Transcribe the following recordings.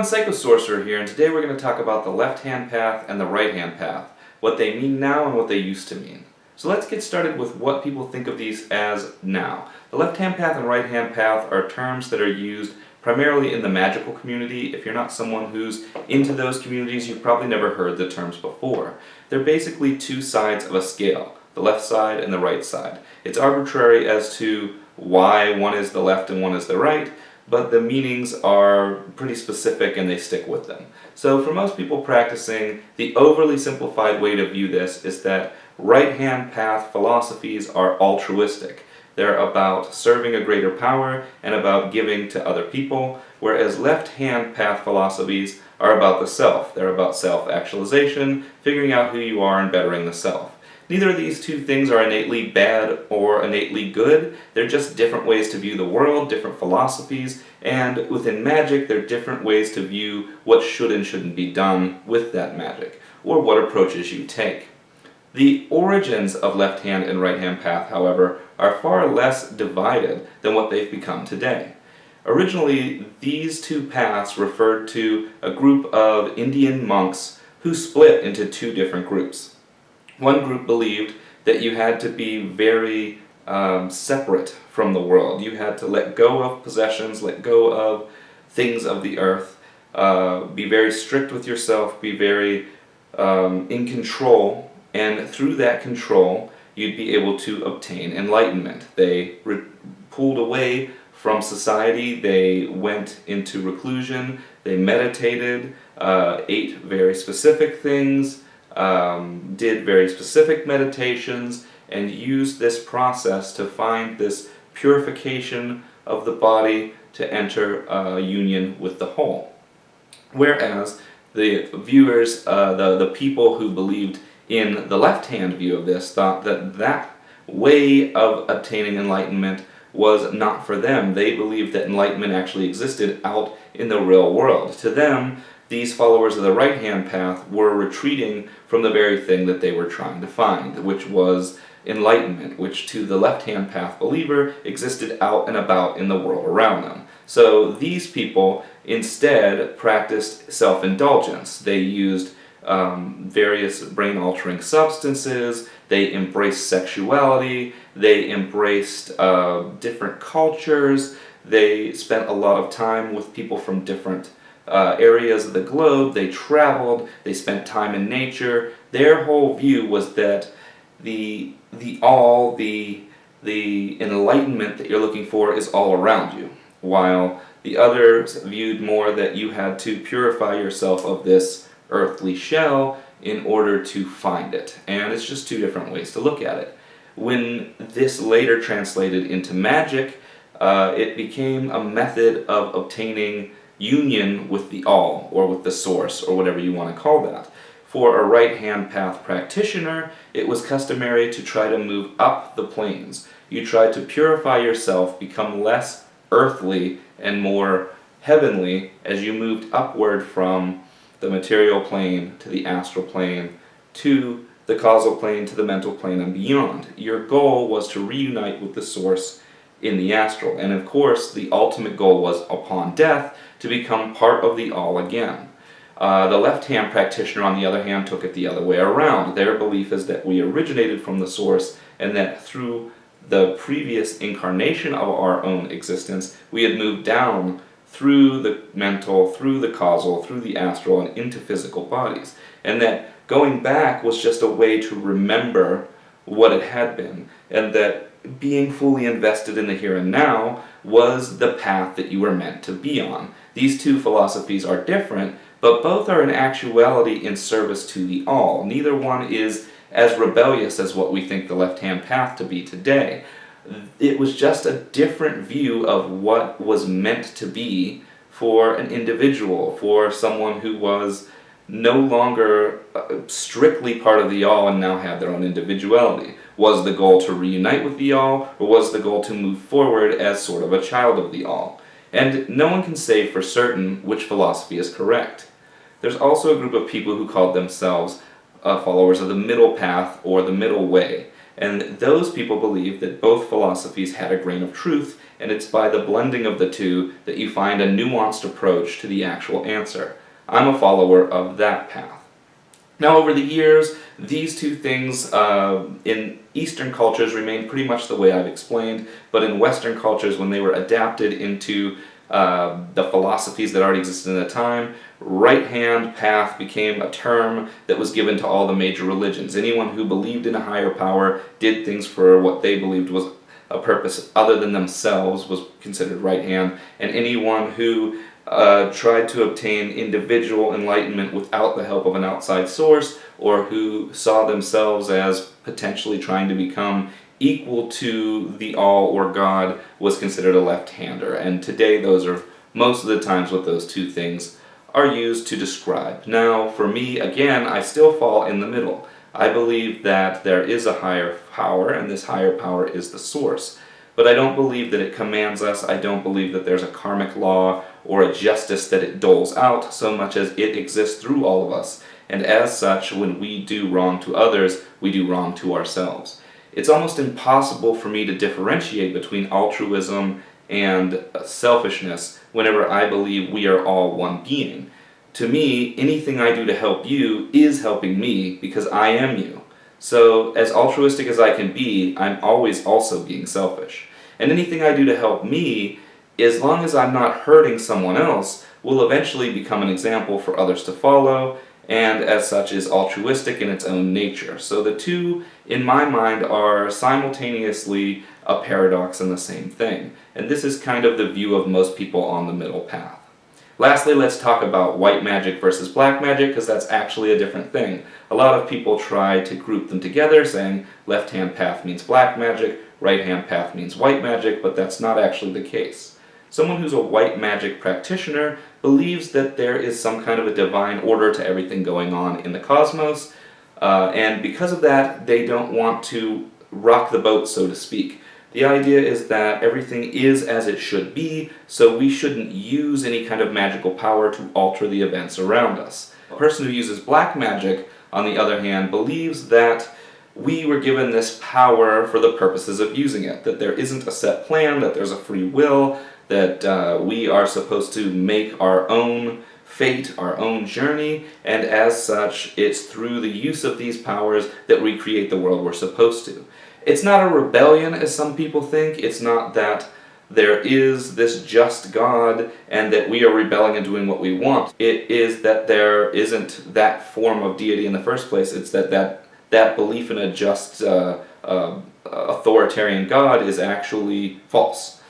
Psychosorcerer here, and today we're going to talk about the left-hand path and the right-hand path, what they mean now and what they used to mean. So let's get started with what people think of these as now. The left-hand path and right-hand path are terms that are used primarily in the magical community. If you're not someone who's into those communities, you've probably never heard the terms before. They're basically two sides of a scale, the left side and the right side. It's arbitrary as to why one is the left and one is the right, but the meanings are pretty specific and they stick with them. So for most people practicing, the overly simplified way to view this is that right-hand path philosophies are altruistic. They're about serving a greater power and about giving to other people, whereas left-hand path philosophies are about the self. They're about self-actualization, figuring out who you are and bettering the self. Neither of these two things are innately bad or innately good. They're just different ways to view the world, different philosophies, and within magic, there are different ways to view what should and shouldn't be done with that magic, or what approaches you take. The origins of left-hand and right-hand path, however, are far less divided than what they've become today. Originally, these two paths referred to a group of Indian monks who split into two different groups. One group believed that you had to be very separate from the world. You had to let go of possessions, let go of things of the earth, be very strict with yourself, be very in control, and through that control you'd be able to obtain enlightenment. They pulled away from society, they went into reclusion, they meditated, ate very specific things, did very specific meditations, and used this process to find this purification of the body to enter a union with the whole. Whereas the viewers, the people who believed in the left-hand view of this, thought that that way of obtaining enlightenment was not for them. They believed that enlightenment actually existed out in the real world. To them, these followers of the right-hand path were retreating from the very thing that they were trying to find, which was enlightenment, which to the left-hand path believer existed out and about in the world around them. So these people instead practiced self-indulgence. They used various brain-altering substances, they embraced sexuality, they embraced different cultures, they spent a lot of time with people from different areas of the globe. They traveled, they spent time in nature. Their whole view was that the enlightenment that you're looking for is all around you, while the others viewed more that you had to purify yourself of this earthly shell in order to find it. And it's just two different ways to look at it. When this later translated into magic, it became a method of obtaining union with the all, or with the source, or whatever you want to call that. For a right-hand path practitioner, it was customary to try to move up the planes. You tried to purify yourself, become less earthly and more heavenly as you moved upward from the material plane to the astral plane to the causal plane to the mental plane and beyond. Your goal was to reunite with the source in the astral, and of course the ultimate goal was upon death to become part of the all again. The left-hand practitioner, on the other hand, took it the other way around. Their belief is that we originated from the source and that through the previous incarnation of our own existence we had moved down through the mental, through the causal, through the astral, and into physical bodies, and that going back was just a way to remember what it had been, and that being fully invested in the here and now was the path that you were meant to be on. These two philosophies are different, but both are in actuality in service to the all. Neither one is as rebellious as what we think the left-hand path to be today. It was just a different view of what was meant to be for an individual, for someone who was no longer strictly part of the all and now had their own individuality. Was the goal to reunite with the all, or was the goal to move forward as sort of a child of the all? And no one can say for certain which philosophy is correct. There's also a group of people who called themselves followers of the middle path or the middle way. And those people believe that both philosophies had a grain of truth, and it's by the blending of the two that you find a nuanced approach to the actual answer. I'm a follower of that path. Now, over the years, these two things in Eastern cultures remained pretty much the way I've explained, but in Western cultures, when they were adapted into the philosophies that already existed at the time, right-hand path became a term that was given to all the major religions. Anyone who believed in a higher power, did things for what they believed was a purpose other than themselves, was considered right-hand, and anyone who tried to obtain individual enlightenment without the help of an outside source, or who saw themselves as potentially trying to become equal to the all or God, was considered a left-hander. And today those are most of the times what those two things are used to describe. Now, for me, again, I still fall in the middle. I believe that there is a higher power, and this higher power is the source. But I don't believe that it commands us. I don't believe that there's a karmic law or a justice that it doles out, so much as it exists through all of us. And as such, when we do wrong to others, we do wrong to ourselves. It's almost impossible for me to differentiate between altruism and selfishness whenever I believe we are all one being. To me, anything I do to help you is helping me because I am you. So, as altruistic as I can be, I'm always also being selfish. And anything I do to help me, as long as I'm not hurting someone else, will eventually become an example for others to follow, and as such is altruistic in its own nature. So the two, in my mind, are simultaneously a paradox and the same thing. And this is kind of the view of most people on the middle path. Lastly, let's talk about white magic versus black magic, because that's actually a different thing. A lot of people try to group them together, saying left-hand path means black magic, right-hand path means white magic, but that's not actually the case. Someone who's a white magic practitioner believes that there is some kind of a divine order to everything going on in the cosmos, and because of that, they don't want to rock the boat, so to speak. The idea is that everything is as it should be, so we shouldn't use any kind of magical power to alter the events around us. A person who uses black magic, on the other hand, believes that we were given this power for the purposes of using it, that there isn't a set plan, that there's a free will, that we are supposed to make our own fate, our own journey, and as such, it's through the use of these powers that we create the world we're supposed to. It's not a rebellion, as some people think. It's not that there is this just God and that we are rebelling and doing what we want. It is that there isn't that form of deity in the first place. It's that belief in a just authoritarian God is actually false.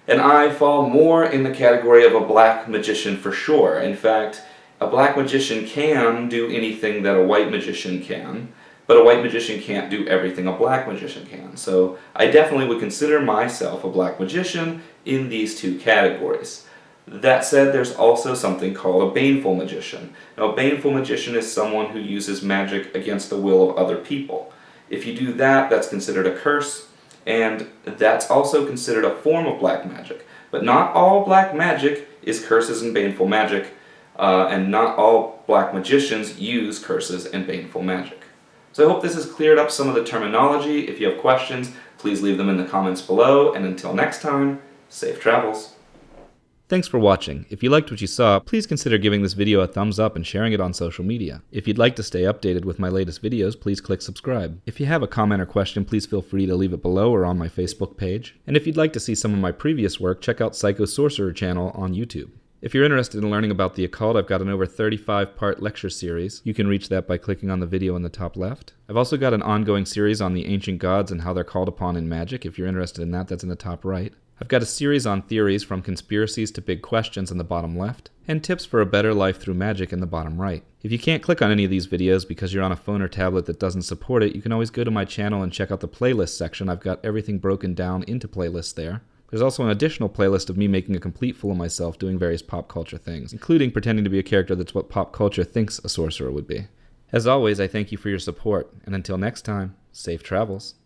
And I fall more in the category of a black magician for sure. In fact, a black magician can do anything that a white magician can, but a white magician can't do everything a black magician can. So I definitely would consider myself a black magician in these two categories. That said, there's also something called a baneful magician. Now, a baneful magician is someone who uses magic against the will of other people. If you do that, that's considered a curse, and that's also considered a form of black magic. But not all black magic is curses and baneful magic, and not all black magicians use curses and baneful magic. So I hope this has cleared up some of the terminology. If you have questions, please leave them in the comments below, and until next time, safe travels. Thanks for watching. If you liked what you saw, please consider giving this video a thumbs up and sharing it on social media. If you'd like to stay updated with my latest videos, please click subscribe. If you have a comment or question, please feel free to leave it below or on my Facebook page. And if you'd like to see some of my previous work, check out Psycho Sorcerer channel on YouTube. If you're interested in learning about the occult, I've got an over 35-part lecture series. You can reach that by clicking on the video in the top left. I've also got an ongoing series on the ancient gods and how they're called upon in magic. If you're interested in that, that's in the top right. I've got a series on theories from conspiracies to big questions in the bottom left, and tips for a better life through magic in the bottom right. If you can't click on any of these videos because you're on a phone or tablet that doesn't support it, you can always go to my channel and check out the playlist section. I've got everything broken down into playlists there. There's also an additional playlist of me making a complete fool of myself doing various pop culture things, including pretending to be a character that's what pop culture thinks a sorcerer would be. As always, I thank you for your support, and until next time, safe travels.